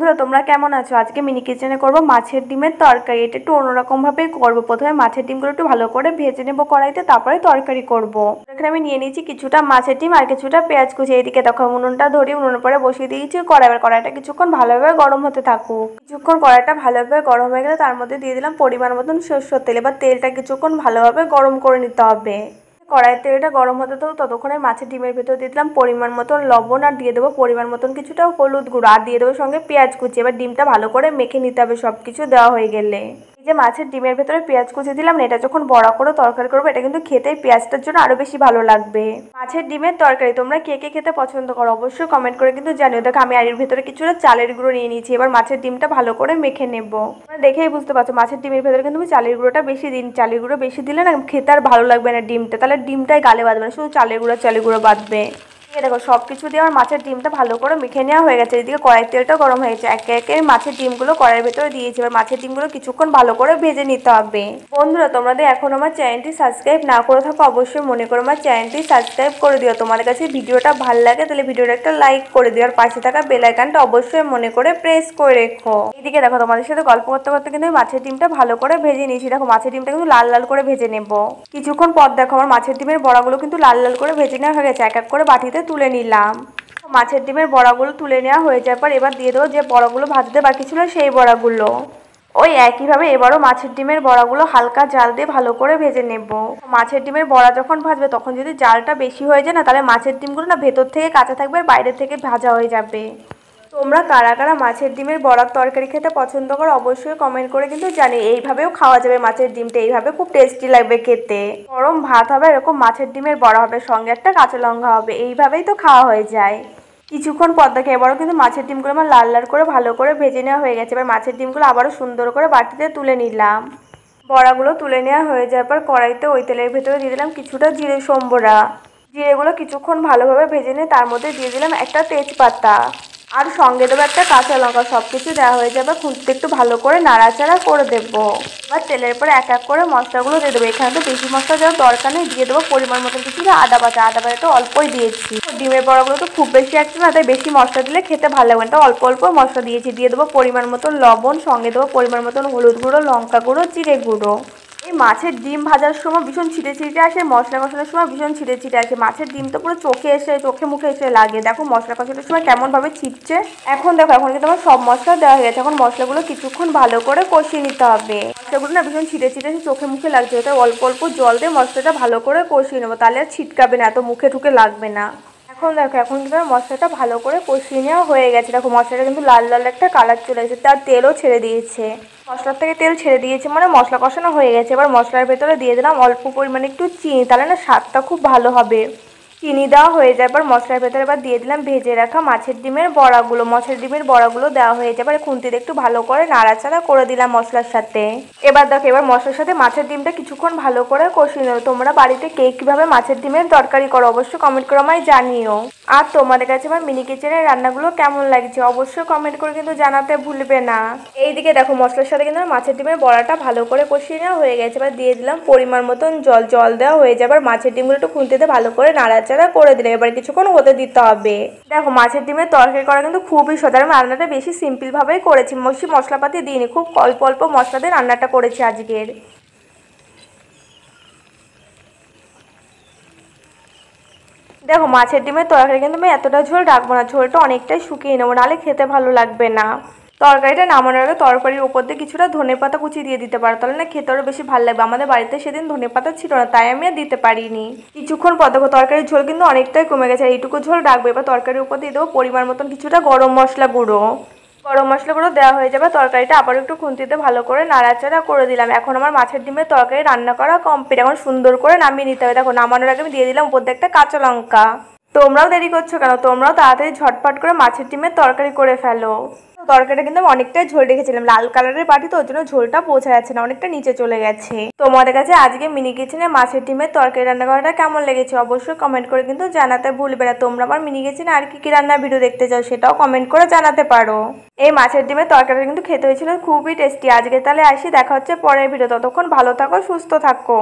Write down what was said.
বন্ধুরা তোমরা কেমন আছো? আজকে মিনি কিচেনে করব মাছের ডিমের তরকারি। এটা একটু অন্যরকম ভাবে করব। প্রথমে মাছের ডিমগুলো একটু ভালো করে ভেজে নেব কড়াইতে, তারপরে তরকারি করব। এখানে আমি নিয়ে নিয়েছি কিছুটা মাছের ডিম আর কিছুটা পেঁয়াজ কুচি। এইদিকে দেখো উনুনটা ধরে উনুনের পরে বসিয়ে দিয়েছি কড়াইটা কিছুক্ষণ ভালোভাবে গরম হতে থাকুক। কিছুক্ষণ কড়াইটা ভালোভাবে গরম হয়ে গেলে তার মধ্যে দিয়ে দিলাম পরিমাণ মতন সরষের তেল। এবার তেলটা কিছুক্ষণ ভালোভাবে গরম করে নিতে হবে। কড়াইয়ের তেলটা গরম হতে থাকুক, ততক্ষণে মাছের ডিমের ভেতর দিয়ে দিলাম পরিমাণ মতন লবণ আর দিয়ে দেবো পরিমাণ মতন কিছুটা হলুদ গুঁড়ো আর দিয়ে দেবো সঙ্গে পেঁয়াজ কুচি। এবার ডিমটা ভালো করে মেখে নিতে হবে সব কিছু দেওয়া হয়ে গেলে। এই যে মাছের ডিমের ভেতরে পেঁয়াজ কুচি দিলাম না, এটা যখন বড়া করে তরকারি করবো এটা কিন্তু খেতে পেঁয়াজটার জন্য আরো বেশি ভালো লাগবে। মাছের ডিমের তরকারি তোমরা কে কে খেতে পছন্দ করো অবশ্যই কমেন্ট করে কিন্তু জানিও। দেখো আমি এর ভেতরে কিছুটা চালের গুঁড়ো নিয়ে নিয়েছি। এবার মাছের ডিমটা ভালো করে মেখে নেব। দেখেই বুঝতে পারছো মাছের ডিমের ভেতরে কিন্তু আমি চালের গুঁড়োটা বেশি দিন। চালের গুঁড়ো বেশি দিলে না খেতে আর ভালো লাগবে না ডিমটা, তাহলে ডিমটাই গালে বাঁধবে না, শুধু চালের গুঁড়ো বাঁধবে। দেখো সবকিছু দিয়ে আমার মাছের ডিমটা ভালো করে মেখে নেওয়া হয়ে গেছে। এদিকে কড়াই তেলটা গরম হয়েছে, একে একে মাছের ডিমগুলো কড়াইয়ের ভেতরে দিয়েছি। এবার মাছের ডিমগুলো কিছুক্ষণ ভালো করে ভেজে নিতে হবে। বন্ধুরা তোমাদের এখন আমার চ্যানেলটি সাবস্ক্রাইব না করে থাকো অবশ্যই মনে করো আমার চ্যানেলটি সাবস্ক্রাইব করে দিও। তোমাদের কাছে ভিডিওটা ভালো লাগে তাহলে ভিডিওটা একটা লাইক করে দিও আর পাশে থাকা বেল আইকনটা অবশ্যই মনে করে প্রেস করে রেখো। এদিকে দেখো তোমাদের সাথে গল্প করতে করতে কিন্তু মাছের ডিমটা ভালো করে ভেজে নিয়েছি। দেখো মাছের ডিমটা কিন্তু লাল লাল করে ভেজে নেবো। কিছুক্ষণ পর দেখো আমার মাছের ডিমের বড়াগুলো কিন্তু লাল লাল করে ভেজে নেওয়া হয়ে গেছে। এক এক করে বাটিতে তুলে নিলাম। মাছের ডিমের বড়াগুলো তুলে নেওয়া হয়ে যাওয়ার পর এবার দিয়ে দেবো যে বড়াগুলো ভাজতে বাকি ছিল সেই বড়াগুলো। ওই একইভাবে এবারও মাছের ডিমের বড়াগুলো হালকা জাল দিয়ে ভালো করে ভেজে নেব। মাছের ডিমের বড়া যখন ভাজবে তখন যদি জালটা বেশি হয়ে যায় না, তাহলে মাছের ডিমগুলো না ভেতর থেকে কাঁচা থাকবে আর বাইরে থেকে ভাজা হয়ে যাবে। তোমরা কারা কারা মাছের ডিমের বড়ার তরকারি খেতে পছন্দ করো অবশ্যই কমেন্ট করে কিন্তু জানি। এইভাবেও খাওয়া যাবে মাছের ডিমটা, এইভাবে খুব টেস্টি লাগবে খেতে। গরম ভাত হবে, এরকম মাছের ডিমের বড়া হবে, সঙ্গে একটা কাঁচা লঙ্কা হবে, এইভাবেই তো খাওয়া হয়ে যায়। কিছুক্ষণ পর দেখে এবারও কিন্তু মাছের ডিমগুলো আমার লাল লাল করে ভালো করে ভেজে নেওয়া হয়ে গেছে। এবার মাছের ডিমগুলো আবারও সুন্দর করে বাটিতে তুলে নিলাম। বড়াগুলো তুলে নেওয়া হয়ে যাওয়ার পর কড়াইতে ওই তেলের ভেতরে দিয়ে দিলাম কিছুটা জিরে সম্বরা। জিরেগুলো কিছুক্ষণ ভালোভাবে ভেজে নিয়ে তার মধ্যে দিয়ে দিলাম একটা তেজপাতা আর সঙ্গে দেবো একটা কাঁচা লঙ্কা। সব কিছু দেওয়া হয়ে যাবে, খুঁজতে একটু ভালো করে নাড়াচাড়া করে দেবো। এবার তেলের পরে এক এক করে মশলাগুলো দিয়ে দেবো। এখানে তো বেশি মশলা দেওয়ার দরকার নেই, দিয়ে দেবো পরিমাণ মতন কিছু আদা বাটা তো অল্পই দিয়েছি। ডিমের বড়াগুলো তো খুব বেশি একটা না, তাই বেশি মশলা দিলে খেতে ভালো লাগবে না, অল্প অল্প মশলা দিয়েছি। দিয়ে দেবো পরিমাণ মতন লবণ, সঙ্গে দেবো পরিমাণ মতন হলুদ গুঁড়ো, লঙ্কা গুঁড়ো, জিরে গুঁড়ো। এই মাছের ডিম ভাজার সময় ভীষণ ছিটে ছিটে আসে, মশলা কষানোর সময় ভীষণ ছিটে ছিটে আসে। মাছের ডিম তো পুরো চোখে মুখে এসে লাগে। দেখো মশলা কষানোর সময় কেমনভাবে ছিটছে। এখন দেখো এখন কিন্তু আমার সব মশলা দেওয়া হয়ে গেছে। এখন মশলাগুলো কিছুক্ষণ ভালো করে কষিয়ে নিতে হবে। মশলাগুলো না ভীষণ ছিটে ছিটে এসে চোখে মুখে লাগছে, তাই অল্প অল্প জল দিয়ে মশলাটা ভালো করে কষিয়ে নেবো, তাহলে আর ছিটকাবে না, এত মুখে ঠুকে লাগবে না। এখন দেখো এখন কিন্তু মশলাটা ভালো করে কষিয়ে নেওয়া হয়ে গেছে। দেখো মশলাটা কিন্তু লাল লাল একটা কালার চলে এসেছে, তার তেলও ছেড়ে দিয়েছে। মশলার থেকে তেল ছেড়ে দিয়েছে মানে মশলা কষানো হয়ে গেছে। এবার মশলার ভেতরে দিয়ে দিলাম অল্প পরিমাণে একটু চিনি, তাহলে না স্বাদটা খুব ভালো হবে। চিনি দেওয়া হয়ে যায়, এবার মশলার ভেতরে এবার দিয়ে দিলাম ভেজে রাখা মাছের ডিমের বড়াগুলো। মাছের ডিমের বড়াগুলো দেওয়া হয়ে যায়, এবার খুন্তিতে একটু ভালো করে নাড়াচাড়া করে দিলাম মশলার সাথে। এবার দেখো এবার মশলার সাথে মাছের ডিমটা কিছুক্ষণ ভালো করে কষিয়ে নেবো। তোমরা বাড়িতে কে কীভাবে মাছের ডিমের তরকারি করো অবশ্যই কমেন্ট করে আমায় জানিও। আর তোমাদের কাছে আমার মিনি কিচেনের রান্নাগুলো কেমন লাগছে অবশ্যই কমেন্ট করে কিন্তু জানাতে ভুলবে না। এইদিকে দেখো মশলার সাথে কিন্তু মাছের ডিমের বড়াটা ভালো করে কষিয়ে নেওয়া হয়ে গেছে। এবার দিয়ে দিলাম পরিমাণ মতন জল দেওয়া হয়ে যাবে। আর মাছের ডিমগুলো একটু খুন্তিতে ভালো করে নাড়াচাড়া করে দিলে এবার কিছুক্ষণ হতে দিতে হবে। দেখো মাছের ডিমের তরকারি করা কিন্তু খুবই সোজা। আমি রান্নাটা বেশি সিম্পল ভাবেই করেছি, বেশি মশলাপাতি দিইনি, খুব অল্প অল্প মশলা দিয়ে রান্নাটা করেছি আজকের। দেখো মাছের ডিমের তরকারি কিন্তু আমি এতটা ঝোল রাখবো না, ঝোলটা অনেকটাই শুকিয়ে নেবো, নাহলে খেতে ভালো লাগবে না। তরকারিটা নামানোর আগে তরকারির উপর দিয়ে কিছুটা ধনেপাতা কুচি দিয়ে দিতে পারো, তাহলে না খেতে আরও বেশি ভালো লাগবে। আমাদের বাড়িতে সেদিন ধনেপাতা ছিল না, তাই আমি আর দিতে পারিনি। কিছুক্ষণ পর দেখো তরকারির ঝোল কিন্তু অনেকটাই কমে গেছে, আর এইটুকু ঝোল রাখবে। এবার তরকারির উপর দিয়ে দেবো পরিমাণ মতন কিছুটা গরম মশলা গুঁড়ো দেওয়া হয়ে যাবে। তরকারিটা আবার একটু খুন্তিতে ভালো করে নাড়াচাড়া করে দিলাম। এখন আমার মাছের ডিমের তরকারি রান্না করা কমপ্লিট, এখন সুন্দর করে নামিয়ে নিতে হবে। দেখো নামানোর আগে আমি দিয়ে দিলাম উপর দিয়ে একটা কাঁচা লঙ্কা। তোমরাও দেরি করছো কেন, তোমরাও তাড়াতাড়ি ঝটপট করে মাছের ডিমের তরকারি করে ফেলো। তরকারিটা কিন্তু আমি অনেকটাই ঝোল রেখেছিলাম, লাল কালারের বাটি তো ওর জন্য ঝোলটা পৌঁছা যাচ্ছে না, অনেকটা নিচে চলে গেছে। তোমাদের কাছে আজকে মিনি কিচেনে মাছের ডিমের তরকারি রান্না করাটা কেমন লেগেছে অবশ্যই কমেন্ট করে কিন্তু জানাতে ভুলবে না। তোমরা আমার মিনি কিচেনে আর কি রান্নার ভিডিও দেখতে চাও সেটাও কমেন্ট করে জানাতে পারো। এই মাছের ডিমের তরকারিটা কিন্তু খেতে হয়েছিল খুবই টেস্টি। আজকে তাহলে আসি, দেখা হচ্ছে পরের ভিডিও, ততক্ষণ ভালো থাকো সুস্থ থাকো।